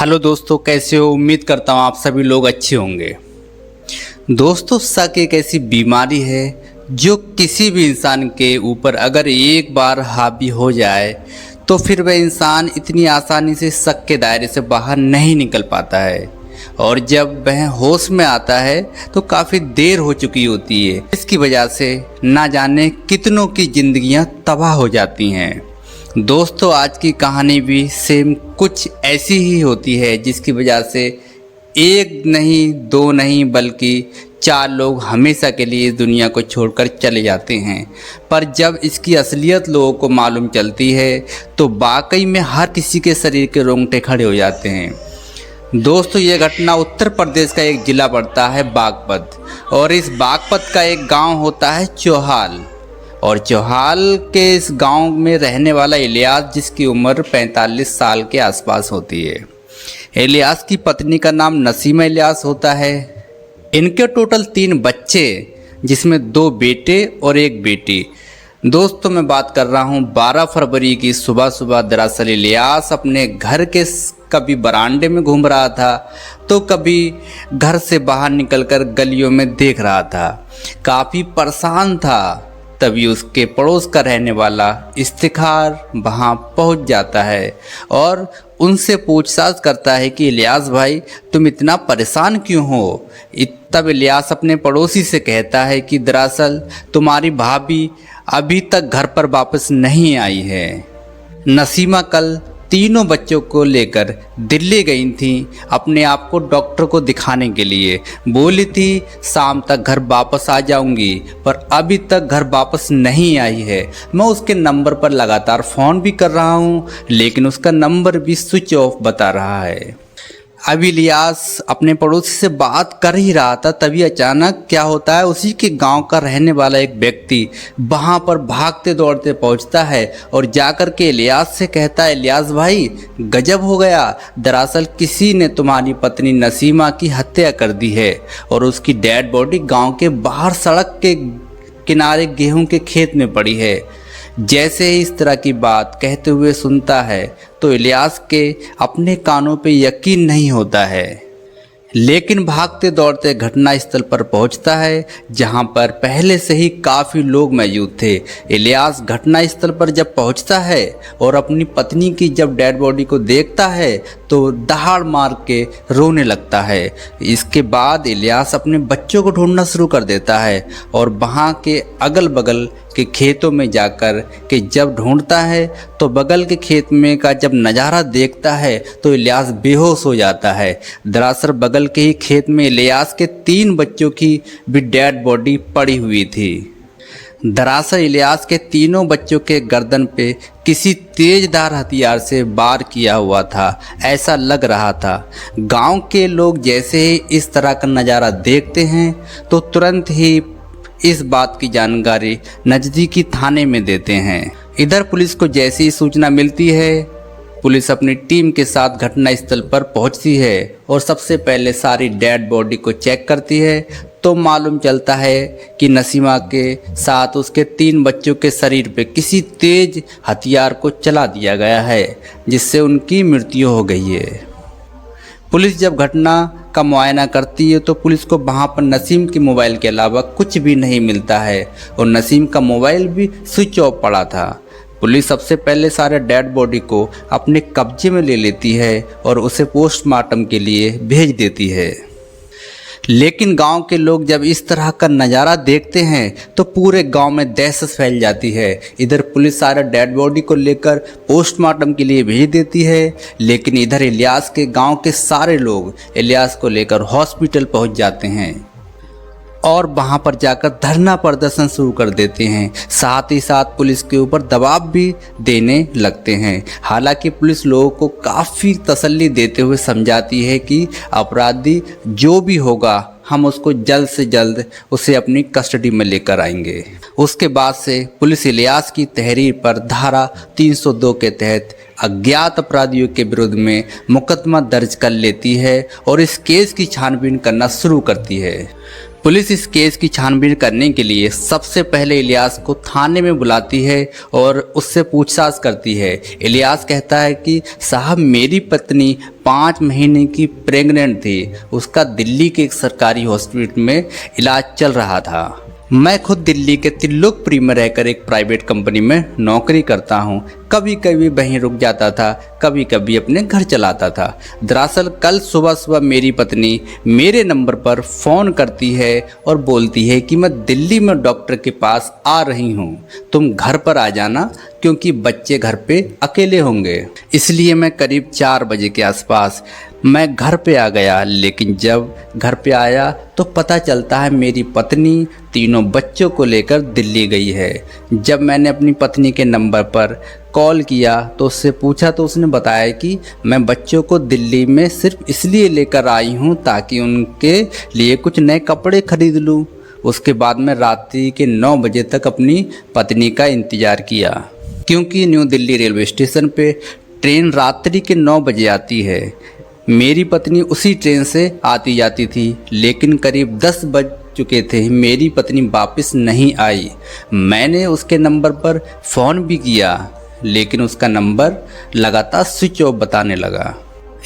Hello दोस्तों, कैसे हो। उम्मीद करता हूँ आप सभी लोग अच्छे होंगे। दोस्तों, शक एक ऐसी बीमारी है जो किसी भी इंसान के ऊपर अगर एक बार हावी हो जाए तो फिर वह इंसान इतनी आसानी से शक के दायरे से बाहर नहीं निकल पाता है, और जब वह होश में आता है तो काफ़ी देर हो चुकी होती है। इसकी वजह से ना जाने कितनों की जिंदगियां तबाह हो जाती हैं। दोस्तों, आज की कहानी भी सेम कुछ ऐसी ही होती है, जिसकी वजह से एक नहीं, दो नहीं, बल्कि 4 लोग हमेशा के लिए इस दुनिया को छोड़कर चले जाते हैं। पर जब इसकी असलियत लोगों को मालूम चलती है तो वाकई में हर किसी के शरीर के रोंगटे खड़े हो जाते हैं। दोस्तों, ये घटना उत्तर प्रदेश का एक ज़िला पड़ता है बागपत, और इस बागपत का एक गांव होता है चौहाल। और चौहाल के इस गांव में रहने वाला इलियास, जिसकी उम्र 45 साल के आसपास होती है। इलियास की पत्नी का नाम नसीमा इलियास होता है। इनके टोटल 3 बच्चे, जिसमें 2 बेटे और 1 बेटी। दोस्तों, मैं बात कर रहा हूँ 12 फरवरी की सुबह सुबह। दरअसल इलियास अपने घर के कभी बरामदे में घूम रहा था तो कभी घर से बाहर निकलकर गलियों में देख रहा था। काफ़ी परेशान था। तभी उसके पड़ोस का रहने वाला इफ्तिखार वहाँ पहुँच जाता है और उनसे पूछताछ करता है कि इलियास भाई, तुम इतना परेशान क्यों हो। तब इलियास अपने पड़ोसी से कहता है कि दरअसल तुम्हारी भाभी अभी तक घर पर वापस नहीं आई है। नसीमा कल तीनों बच्चों को लेकर दिल्ली गई थी अपने आप को डॉक्टर को दिखाने के लिए। बोली थी शाम तक घर वापस आ जाऊंगी, पर अभी तक घर वापस नहीं आई है। मैं उसके नंबर पर लगातार फ़ोन भी कर रहा हूँ, लेकिन उसका नंबर भी स्विच ऑफ बता रहा है। अब इलियास अपने पड़ोसी से बात कर ही रहा था, तभी अचानक क्या होता है, उसी के गांव का रहने वाला एक व्यक्ति वहां पर भागते दौड़ते पहुंचता है और जाकर के इलियास से कहता है, इलियास भाई गजब हो गया। दरअसल किसी ने तुम्हारी पत्नी नसीमा की हत्या कर दी है और उसकी डेड बॉडी गांव के बाहर सड़क के किनारे गेहूं के खेत में पड़ी है। जैसे ही इस तरह की बात कहते हुए सुनता है तो इलियास के अपने कानों पे यकीन नहीं होता है, लेकिन भागते दौड़ते घटनास्थल पर पहुंचता है, जहां पर पहले से ही काफ़ी लोग मौजूद थे। इलियास घटनास्थल पर जब पहुंचता है और अपनी पत्नी की जब डेड बॉडी को देखता है तो दहाड़ मार के रोने लगता है। इसके बाद इलियास अपने बच्चों को ढूंढना शुरू कर देता है और वहां के अगल बगल के खेतों में जाकर के जब ढूंढता है तो बगल के खेत में का जब नज़ारा देखता है तो इलियास बेहोश हो जाता है। दरअसल बगल के ही खेत में इलियास के 3 बच्चों की भी डेड बॉडी पड़ी हुई थी। दरअसल इलियास के तीनों बच्चों के गर्दन पे किसी तेजधार हथियार से वार किया हुआ था, ऐसा लग रहा था। गांव के लोग जैसे ही इस तरह का नज़ारा देखते हैं तो तुरंत ही इस बात की जानकारी नज़दीकी थाने में देते हैं। इधर पुलिस को जैसी ही सूचना मिलती है, पुलिस अपनी टीम के साथ घटनास्थल पर पहुंचती है और सबसे पहले सारी डेड बॉडी को चेक करती है। तो मालूम चलता है कि नसीमा के साथ उसके 3 बच्चों के शरीर पे किसी तेज हथियार को चला दिया गया है, जिससे उनकी मृत्यु हो गई है। पुलिस जब घटना का मुआयना करती है तो पुलिस को वहाँ पर नसीम के मोबाइल के अलावा कुछ भी नहीं मिलता है, और नसीम का मोबाइल भी स्विच ऑफ पड़ा था। पुलिस सबसे पहले सारे डेड बॉडी को अपने कब्जे में ले लेती है और उसे पोस्टमार्टम के लिए भेज देती है। लेकिन गांव के लोग जब इस तरह का नज़ारा देखते हैं तो पूरे गांव में दहशत फैल जाती है। इधर पुलिस सारा डेड बॉडी को लेकर पोस्टमार्टम के लिए भेज देती है, लेकिन इधर इलियास के गांव के सारे लोग इलियास को लेकर हॉस्पिटल पहुंच जाते हैं और वहां पर जाकर धरना प्रदर्शन शुरू कर देते हैं। साथ ही साथ पुलिस के ऊपर दबाव भी देने लगते हैं। हालांकि पुलिस लोगों को काफ़ी तसल्ली देते हुए समझाती है कि अपराधी जो भी होगा हम उसको जल्द से जल्द उसे अपनी कस्टडी में लेकर आएंगे। उसके बाद से पुलिस इलियास की तहरीर पर धारा 302 के तहत अज्ञात अपराधियों के विरुद्ध में मुकदमा दर्ज कर लेती है और इस केस की छानबीन करना शुरू करती है। पुलिस इस केस की छानबीन करने के लिए सबसे पहले इलियास को थाने में बुलाती है और उससे पूछताछ करती है। इलियास कहता है कि साहब, मेरी पत्नी 5 महीने की प्रेग्नेंट थी। उसका दिल्ली के एक सरकारी हॉस्पिटल में इलाज चल रहा था। मैं खुद दिल्ली के त्रिलोकपुरी में रहकर एक प्राइवेट कंपनी में नौकरी करता हूँ। कभी कभी वहीं रुक जाता था, कभी कभी अपने घर चलाता था। दरअसल कल सुबह सुबह मेरी पत्नी मेरे नंबर पर फ़ोन करती है और बोलती है कि मैं दिल्ली में डॉक्टर के पास आ रही हूँ, तुम घर पर आ जाना क्योंकि बच्चे घर पे अकेले होंगे। इसलिए मैं करीब 4 बजे के आसपास मैं घर पे आ गया। लेकिन जब घर पे आया तो पता चलता है मेरी पत्नी तीनों बच्चों को लेकर दिल्ली गई है। जब मैंने अपनी पत्नी के नंबर पर कॉल किया तो उससे पूछा तो उसने बताया कि मैं बच्चों को दिल्ली में सिर्फ इसलिए लेकर आई हूँ ताकि उनके लिए कुछ नए कपड़े खरीद लूँ। उसके बाद मैं रात्रि के 9 बजे तक अपनी पत्नी का इंतज़ार किया, क्योंकि न्यू दिल्ली रेलवे स्टेशन पे ट्रेन रात्रि के 9 बजे आती है। मेरी पत्नी उसी ट्रेन से आती जाती थी, लेकिन करीब 10 बज चुके थे, मेरी पत्नी वापस नहीं आई। मैंने उसके नंबर पर फ़ोन भी किया, लेकिन उसका नंबर लगातार स्विच ऑफ बताने लगा।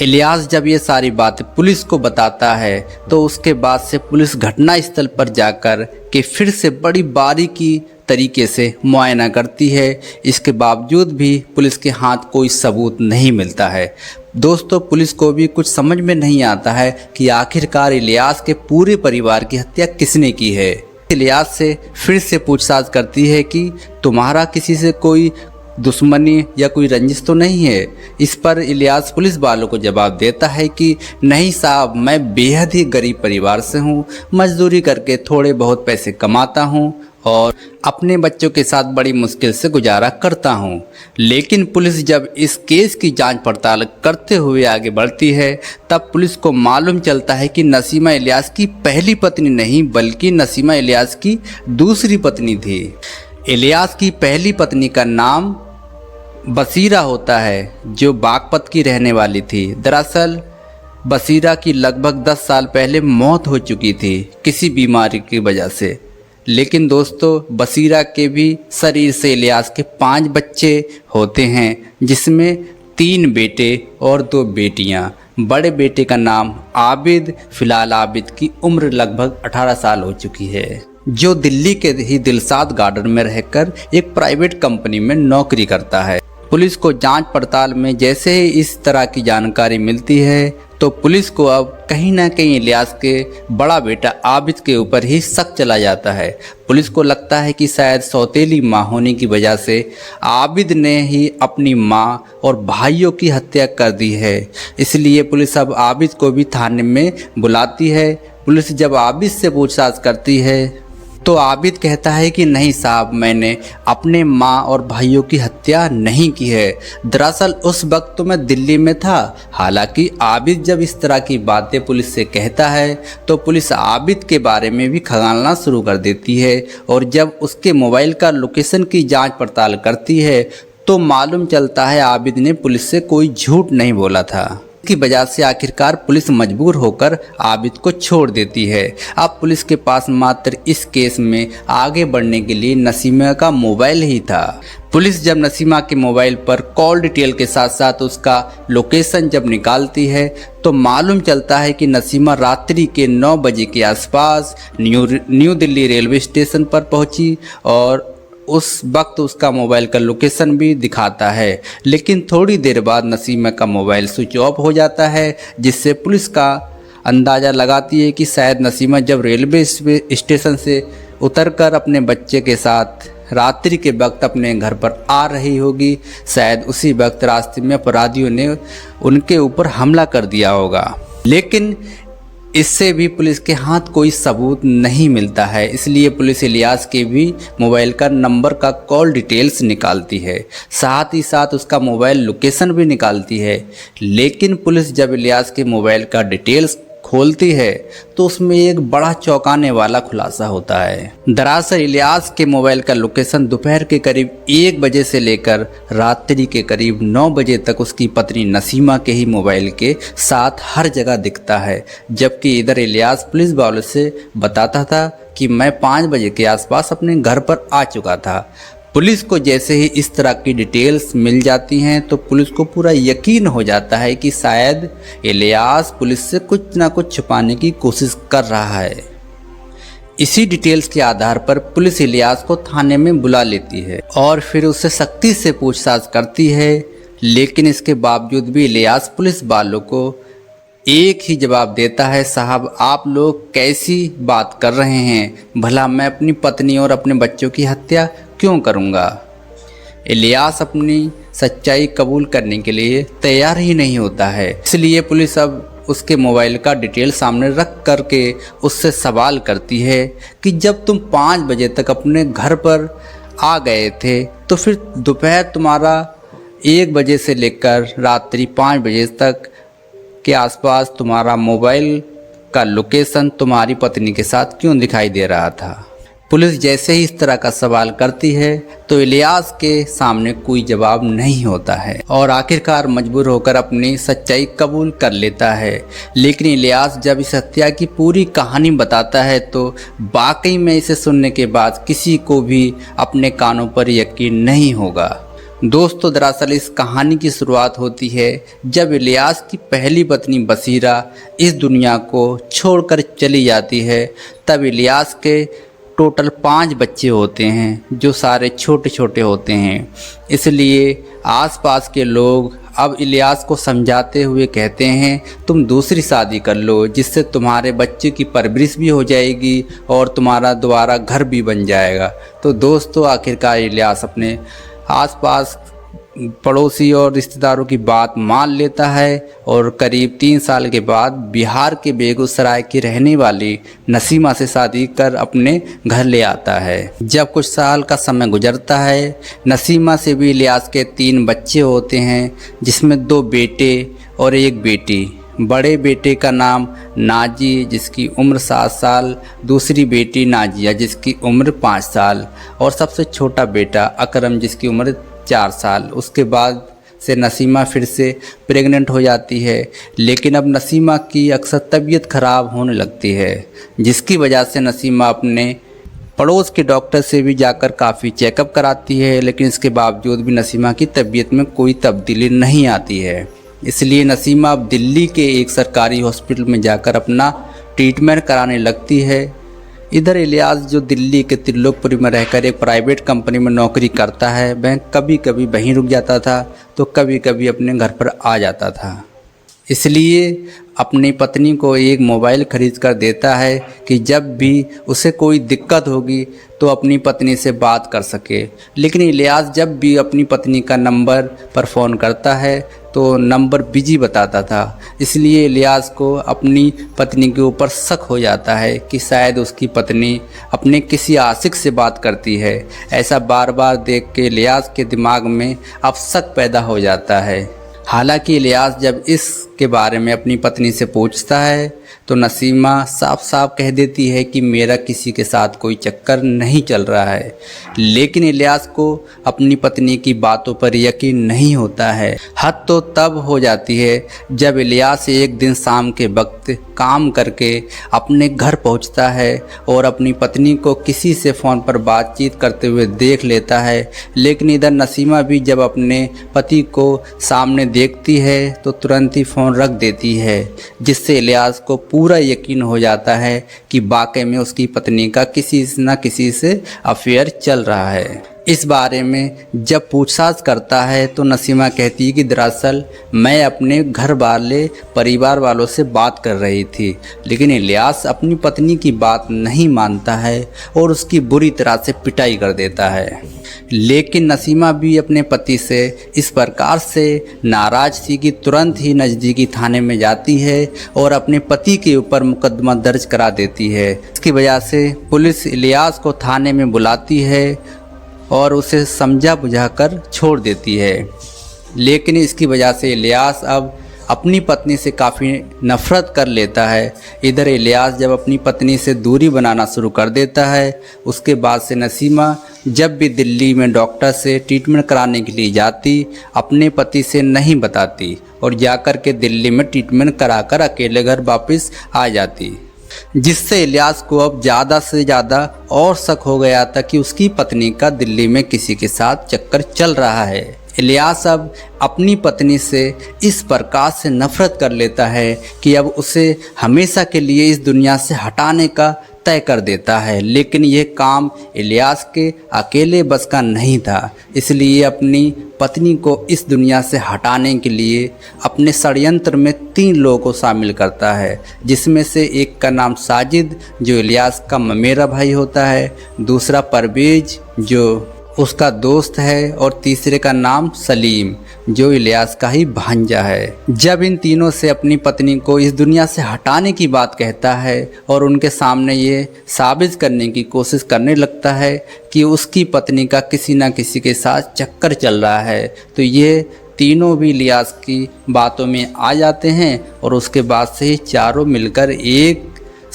इलियास जब ये सारी बातें पुलिस को बताता है तो उसके बाद से पुलिस घटना स्थल पर जाकर के फिर से बड़ी बारीकी तरीके से मुआयना करती है। इसके बावजूद भी पुलिस के हाथ कोई सबूत नहीं मिलता है। दोस्तों, पुलिस को भी कुछ समझ में नहीं आता है कि आखिरकार इलियास के पूरे परिवार की हत्या किसने की है। इलियास से फिर से पूछताछ करती है कि तुम्हारा किसी से कोई दुश्मनी या कोई रंजिश तो नहीं है। इस पर इलियास पुलिस वालों को जवाब देता है कि नहीं साहब, मैं बेहद ही गरीब परिवार से हूँ, मजदूरी करके थोड़े बहुत पैसे कमाता हूँ और अपने बच्चों के साथ बड़ी मुश्किल से गुजारा करता हूँ। लेकिन पुलिस जब इस केस की जांच पड़ताल करते हुए आगे बढ़ती है तब पुलिस को मालूम चलता है कि नसीमा इलियास की पहली पत्नी नहीं बल्कि नसीमा इलियास की दूसरी पत्नी थी। इलियास की पहली पत्नी का नाम बसीरा होता है, जो बागपत की रहने वाली थी। दरअसल बसीरा की लगभग 10 साल पहले मौत हो चुकी थी किसी बीमारी की वजह से। लेकिन दोस्तों, बसीरा के भी शरीर से इलियास के 5 बच्चे होते हैं, जिसमें 3 बेटे और 2 बेटियां। बड़े बेटे का नाम आबिद। फिलहाल आबिद की उम्र लगभग 18 साल हो चुकी है, जो दिल्ली के ही दिलशाद गार्डन में रहकर एक प्राइवेट कंपनी में नौकरी करता है। पुलिस को जांच पड़ताल में जैसे ही इस तरह की जानकारी मिलती है तो पुलिस को अब कहीं ना कहीं इलियास के बड़ा बेटा आबिद के ऊपर ही शक चला जाता है। पुलिस को लगता है कि शायद सौतेली माँ होने की वजह से आबिद ने ही अपनी माँ और भाइयों की हत्या कर दी है। इसलिए पुलिस अब आबिद को भी थाने में बुलाती है। पुलिस जब आबिद से पूछताछ करती है तो आबिद कहता है कि नहीं साहब, मैंने अपने माँ और भाइयों की हत्या नहीं की है। दरअसल उस वक्त तो मैं दिल्ली में था। हालांकि आबिद जब इस तरह की बातें पुलिस से कहता है तो पुलिस आबिद के बारे में भी खंगालना शुरू कर देती है और जब उसके मोबाइल का लोकेशन की जांच पड़ताल करती है तो मालूम चलता है आबिद ने पुलिस से कोई झूठ नहीं बोला था। की वजह से आखिरकार पुलिस मजबूर होकर आबिद को छोड़ देती है। अब पुलिस के पास मात्र इस केस में आगे बढ़ने के लिए नसीमा का मोबाइल ही था। पुलिस जब नसीमा के मोबाइल पर कॉल डिटेल के साथ साथ उसका लोकेशन जब निकालती है तो मालूम चलता है कि नसीमा रात्रि के 9 बजे के आसपास न्यू दिल्ली रेलवे स्टेशन पर पहुंची और उस वक्त उसका मोबाइल का लोकेशन भी दिखाता है। लेकिन थोड़ी देर बाद नसीमा का मोबाइल स्विच ऑफ हो जाता है, जिससे पुलिस का अंदाज़ा लगाती है कि शायद नसीमा जब रेलवे स्टेशन से उतरकर अपने बच्चे के साथ रात्रि के वक्त अपने घर पर आ रही होगी। शायद उसी वक्त रास्ते में अपराधियों ने उनके ऊपर हमला कर दिया होगा। लेकिन इससे भी पुलिस के हाथ कोई सबूत नहीं मिलता है। इसलिए पुलिस इलियास के भी मोबाइल का नंबर का कॉल डिटेल्स निकालती है, साथ ही साथ उसका मोबाइल लोकेशन भी निकालती है। लेकिन पुलिस जब इलियास के मोबाइल का डिटेल्स खोलती है तो उसमें एक बड़ा चौंकाने वाला खुलासा होता है। दरअसल इलियास के मोबाइल का लोकेशन दोपहर के करीब 1 बजे से लेकर रात्रि के करीब 9 बजे तक उसकी पत्नी नसीमा के ही मोबाइल के साथ हर जगह दिखता है, जबकि इधर इलियास पुलिस वालों से बताता था कि मैं 5 बजे के आसपास अपने घर पर आ चुका था। पुलिस को जैसे ही इस तरह की डिटेल्स मिल जाती हैं तो पुलिस को पूरा यकीन हो जाता है कि शायद इलियास पुलिस से कुछ ना कुछ छुपाने की कोशिश कर रहा है। इसी डिटेल्स के आधार पर पुलिस इलियास को थाने में बुला लेती है और फिर उससे सख्ती से पूछताछ करती है, लेकिन इसके बावजूद भी इलियास पुलिस वालों को एक ही जवाब देता है, साहब आप लोग कैसी बात कर रहे हैं, भला मैं अपनी पत्नी और अपने बच्चों की हत्या क्यों करूंगा। इलियास अपनी सच्चाई कबूल करने के लिए तैयार ही नहीं होता है। इसलिए पुलिस अब उसके मोबाइल का डिटेल सामने रख करके उससे सवाल करती है कि जब तुम 5 बजे तक अपने घर पर आ गए थे तो फिर दोपहर तुम्हारा 1 बजे से लेकर रात्रि 5 बजे तक के आसपास तुम्हारा मोबाइल का लोकेशन तुम्हारी पत्नी के साथ क्यों दिखाई दे रहा था। पुलिस जैसे ही इस तरह का सवाल करती है तो इलियास के सामने कोई जवाब नहीं होता है और आखिरकार मजबूर होकर अपनी सच्चाई कबूल कर लेता है। लेकिन इलियास जब इस हत्या की पूरी कहानी बताता है तो वाकई में इसे सुनने के बाद किसी को भी अपने कानों पर यकीन नहीं होगा। दोस्तों दरअसल इस कहानी की शुरुआत होती है जब इलियास की पहली पत्नी बसीरा इस दुनिया को छोड़कर चली जाती है। तब इलियास के टोटल 5 बच्चे होते हैं जो सारे छोटे छोटे होते हैं। इसलिए आसपास के लोग अब इलियास को समझाते हुए कहते हैं तुम दूसरी शादी कर लो, जिससे तुम्हारे बच्चे की परवरिश भी हो जाएगी और तुम्हारा दोबारा घर भी बन जाएगा। तो दोस्तों आखिरकार इलियास अपने आसपास पड़ोसी और रिश्तेदारों की बात मान लेता है और करीब 3 साल के बाद बिहार के बेगूसराय की रहने वाली नसीमा से शादी कर अपने घर ले आता है। जब कुछ साल का समय गुजरता है, नसीमा से भी इलियास के 3 बच्चे होते हैं, जिसमें 2 बेटे और 1 बेटी। बड़े बेटे का नाम नाजी जिसकी उम्र 7 साल, दूसरी बेटी नाजिया जिसकी उम्र 5 साल और सबसे छोटा बेटा अकरम जिसकी उम्र 4 साल। उसके बाद से नसीमा फिर से प्रेग्नेंट हो जाती है, लेकिन अब नसीमा की अक्सर तबीयत खराब होने लगती है, जिसकी वजह से नसीमा अपने पड़ोस के डॉक्टर से भी जाकर काफ़ी चेकअप कराती है, लेकिन इसके बावजूद भी नसीमा की तबीयत में कोई तब्दीली नहीं आती है। इसलिए नसीमा अब दिल्ली के एक सरकारी हॉस्पिटल में जाकर अपना ट्रीटमेंट कराने लगती है। इधर इलियास जो दिल्ली के त्रिलोकपुरी में रहकर एक प्राइवेट कंपनी में नौकरी करता है, वह कभी कभी वहीं रुक जाता था तो कभी कभी अपने घर पर आ जाता था। इसलिए अपनी पत्नी को एक मोबाइल खरीद कर देता है कि जब भी उसे कोई दिक्कत होगी तो अपनी पत्नी से बात कर सके। लेकिन इलियास जब भी अपनी पत्नी का नंबर पर फ़ोन करता है तो नंबर बिजी बताता था। इसलिए इलियास को अपनी पत्नी के ऊपर शक हो जाता है कि शायद उसकी पत्नी अपने किसी आशिक से बात करती है। ऐसा बार बार देख के इलियास के दिमाग में अब शक पैदा हो जाता है। हालांकि इलियास जब इसके बारे में अपनी पत्नी से पूछता है तो नसीमा साफ साफ कह देती है कि मेरा किसी के साथ कोई चक्कर नहीं चल रहा है। लेकिन इलियास को अपनी पत्नी की बातों पर यकीन नहीं होता है। हद तो तब हो जाती है जब इलियास एक दिन शाम के वक्त काम करके अपने घर पहुंचता है और अपनी पत्नी को किसी से फ़ोन पर बातचीत करते हुए देख लेता है। लेकिन इधर नसीमा भी जब अपने पति को सामने देखती है तो तुरंत ही फ़ोन रख देती है, जिससे इलियास को पूरा यकीन हो जाता है कि वाकई में उसकी पत्नी का किसी न किसी से अफेयर चल रहा है। इस बारे में जब पूछताछ करता है तो नसीमा कहती है कि दरअसल मैं अपने घर वाले परिवार वालों से बात कर रही थी। लेकिन इलियास अपनी पत्नी की बात नहीं मानता है और उसकी बुरी तरह से पिटाई कर देता है। लेकिन नसीमा भी अपने पति से इस प्रकार से नाराज़ थी कि तुरंत ही नज़दीकी थाने में जाती है और अपने पति के ऊपर मुकदमा दर्ज करा देती है। इसकी वजह से पुलिस इलियास को थाने में बुलाती है और उसे समझा बुझाकर छोड़ देती है। लेकिन इसकी वजह से इलियास अब अपनी पत्नी से काफ़ी नफ़रत कर लेता है। इधर इलियास जब अपनी पत्नी से दूरी बनाना शुरू कर देता है, उसके बाद से नसीमा जब भी दिल्ली में डॉक्टर से ट्रीटमेंट कराने के लिए जाती, अपने पति से नहीं बताती और जाकर के दिल्ली में ट्रीटमेंट कराकर अकेले घर वापस आ जाती, जिससे इलियास को अब ज़्यादा से ज़्यादा और शक हो गया था कि उसकी पत्नी का दिल्ली में किसी के साथ चक्कर चल रहा है। इलियास अब अपनी पत्नी से इस प्रकार से नफ़रत कर लेता है कि अब उसे हमेशा के लिए इस दुनिया से हटाने का तय कर देता है। लेकिन यह काम इलियास के अकेले बस का नहीं था, इसलिए अपनी पत्नी को इस दुनिया से हटाने के लिए अपने षड्यंत्र में 3 लोगों को शामिल करता है, जिसमें से एक का नाम साजिद जो इलियास का ममेरा भाई होता है, दूसरा परवेज जो उसका दोस्त है और तीसरे का नाम सलीम जो इलियास का ही भांजा है। जब इन तीनों से अपनी पत्नी को इस दुनिया से हटाने की बात कहता है और उनके सामने ये साबित करने की कोशिश करने लगता है कि उसकी पत्नी का किसी न किसी के साथ चक्कर चल रहा है, तो ये तीनों भी इलियास की बातों में आ जाते हैं और उसके बाद से ही चारों मिलकर एक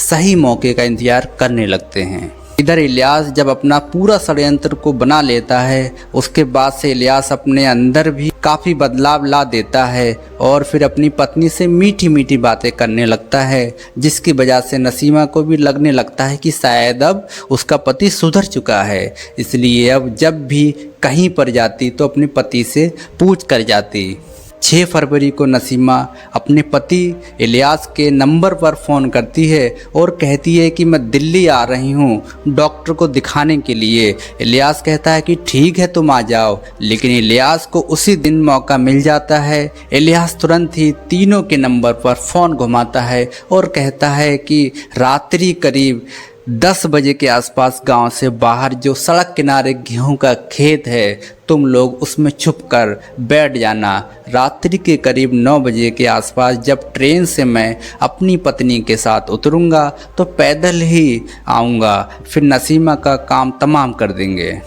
सही मौके का इंतजार करने लगते हैं। इधर इलियास जब अपना पूरा षड्यंत्र को बना लेता है, उसके बाद से इलियास अपने अंदर भी काफ़ी बदलाव ला देता है और फिर अपनी पत्नी से मीठी मीठी बातें करने लगता है, जिसकी वजह से नसीमा को भी लगने लगता है कि शायद अब उसका पति सुधर चुका है। इसलिए अब जब भी कहीं पर जाती तो अपने पति से पूछ कर जाती। 6 फरवरी को नसीमा अपने पति इलियास के नंबर पर फ़ोन करती है और कहती है कि मैं दिल्ली आ रही हूँ डॉक्टर को दिखाने के लिए। इलियास कहता है कि ठीक है तुम आ जाओ, लेकिन इलियास को उसी दिन मौका मिल जाता है। इलियास तुरंत ही तीनों के नंबर पर फ़ोन घुमाता है और कहता है कि रात्रि करीब 10 बजे के आसपास गांव से बाहर जो सड़क किनारे गेहूं का खेत है, तुम लोग उसमें छुप कर बैठ जाना। रात्रि के करीब 9 बजे के आसपास जब ट्रेन से मैं अपनी पत्नी के साथ उतरूंगा तो पैदल ही आऊँगा, फिर नसीमा का काम तमाम कर देंगे।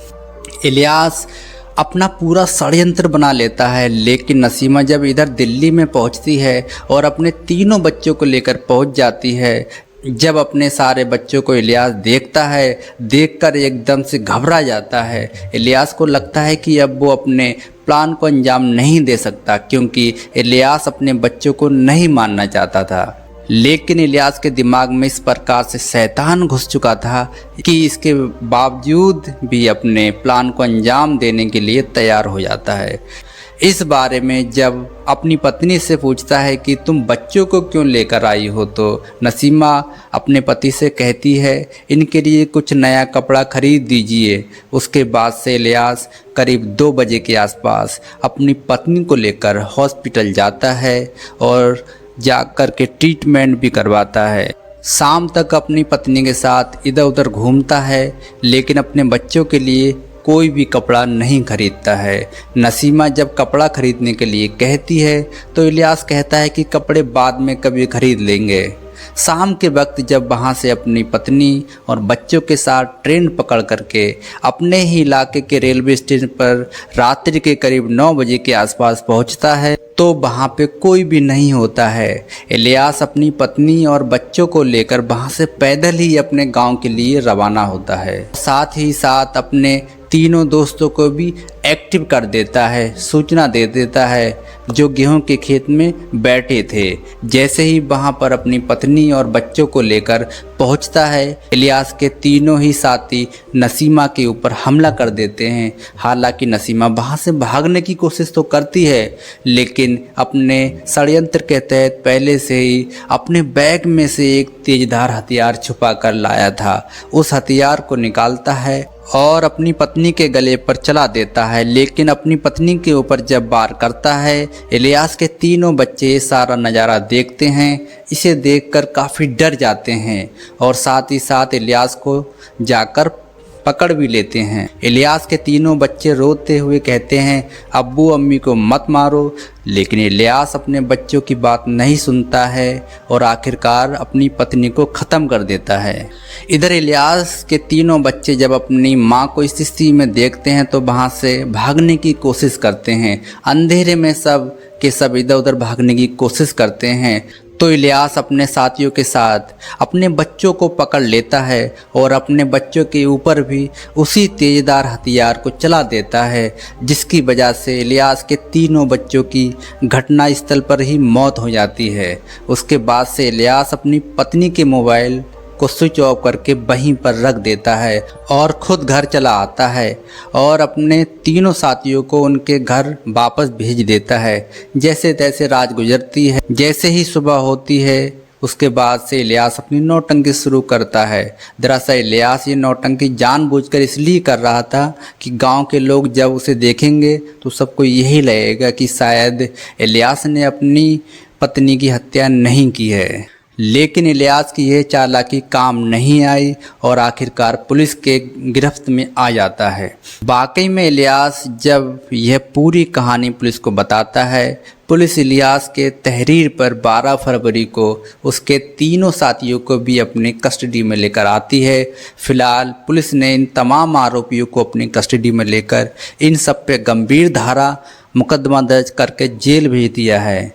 इलियास अपना पूरा षड्यंत्र बना लेता है, लेकिन नसीमा जब इधर दिल्ली में पहुंचती है और अपने तीनों बच्चों को लेकर पहुंच जाती है, जब अपने सारे बच्चों को इलियास देखता है, देखकर एकदम से घबरा जाता है। इलियास को लगता है कि अब वो अपने प्लान को अंजाम नहीं दे सकता, क्योंकि इलियास अपने बच्चों को नहीं मानना चाहता था। लेकिन इलियास के दिमाग में इस प्रकार से शैतान घुस चुका था कि इसके बावजूद भी अपने प्लान को अंजाम देने के लिए तैयार हो जाता है। इस बारे में जब अपनी पत्नी से पूछता है कि तुम बच्चों को क्यों लेकर आई हो, तो नसीमा अपने पति से कहती है इनके लिए कुछ नया कपड़ा खरीद दीजिए। उसके बाद से इलियास करीब 2 बजे के आसपास अपनी पत्नी को लेकर हॉस्पिटल जाता है और जाकर के ट्रीटमेंट भी करवाता है। शाम तक अपनी पत्नी के साथ इधर उधर घूमता है, लेकिन अपने बच्चों के लिए कोई भी कपड़ा नहीं खरीदता है। नसीमा जब कपड़ा खरीदने के लिए कहती है तो इलियास कहता है कि कपड़े बाद में कभी खरीद लेंगे। शाम के वक्त जब वहाँ से अपनी पत्नी और बच्चों के साथ ट्रेन पकड़ करके अपने ही इलाके के रेलवे स्टेशन पर रात्रि के करीब 9 बजे के आसपास पहुँचता है, तो वहाँ पे कोई भी नहीं होता है। इलियास अपनी पत्नी और बच्चों को लेकर वहाँ से पैदल ही अपने गांव के लिए रवाना होता है। साथ ही साथ अपने तीनों दोस्तों को भी एक्टिव कर देता है, सूचना दे देता है जो गेहूं के खेत में बैठे थे। जैसे ही वहां पर अपनी पत्नी और बच्चों को लेकर पहुंचता है, इलियास के तीनों ही साथी नसीमा के ऊपर हमला कर देते हैं। हालांकि नसीमा वहां से भागने की कोशिश तो करती है, लेकिन अपने षड्यंत्र के तहत पहले से ही अपने बैग में से एक तेजधार हथियार छुपा कर लाया था। उस हथियार को निकालता है और अपनी पत्नी के गले पर चला देता है, लेकिन अपनी पत्नी के ऊपर जब वार करता है, इलियास के तीनों बच्चे ये सारा नज़ारा देखते हैं। इसे देखकर काफ़ी डर जाते हैं और साथ ही साथ इलियास को जाकर पकड़ भी लेते हैं। इलियास के तीनों बच्चे रोते हुए कहते हैं, अब्बू अम्मी को मत मारो, लेकिन इलियास अपने बच्चों की बात नहीं सुनता है और आखिरकार अपनी पत्नी को ख़त्म कर देता है। इधर इलियास के तीनों बच्चे जब अपनी माँ को इस स्थिति में देखते हैं तो वहाँ से भागने की कोशिश करते हैं। अंधेरे में सब के सब इधर उधर भागने की कोशिश करते हैं तो इलियास अपने साथियों के साथ अपने बच्चों को पकड़ लेता है और अपने बच्चों के ऊपर भी उसी तेज़दार हथियार को चला देता है, जिसकी वजह से इलियास के तीनों बच्चों की घटनास्थल पर ही मौत हो जाती है। उसके बाद से इलियास अपनी पत्नी के मोबाइल को स्विच ऑफ करके वहीं पर रख देता है और खुद घर चला आता है और अपने तीनों साथियों को उनके घर वापस भेज देता है। जैसे तैसे रात गुजरती है। जैसे ही सुबह होती है उसके बाद से इलियास अपनी नौटंकी शुरू करता है। दरअसल इलियास ये नौटंकी जानबूझकर इसलिए कर रहा था कि गांव के लोग जब उसे देखेंगे तो सबको यही लगेगा कि शायद इलियास ने अपनी पत्नी की हत्या नहीं की है। लेकिन इलियास की यह चालाकी काम नहीं आई और आखिरकार पुलिस के गिरफ्त में आ जाता है। वाकई में इलियास जब यह पूरी कहानी पुलिस को बताता है, पुलिस इलियास के तहरीर पर 12 फरवरी को उसके तीनों साथियों को भी अपनी कस्टडी में लेकर आती है। फिलहाल पुलिस ने इन तमाम आरोपियों को अपनी कस्टडी में लेकर इन सब पे गंभीर धारा मुकदमा दर्ज करके जेल भेज दिया है।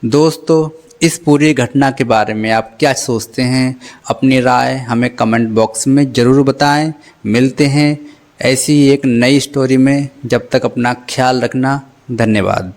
दोस्तों, इस पूरी घटना के बारे में आप क्या सोचते हैं? अपनी राय हमें कमेंट बॉक्स में ज़रूर बताएं। मिलते हैं ऐसी एक नई स्टोरी में। जब तक अपना ख्याल रखना। धन्यवाद।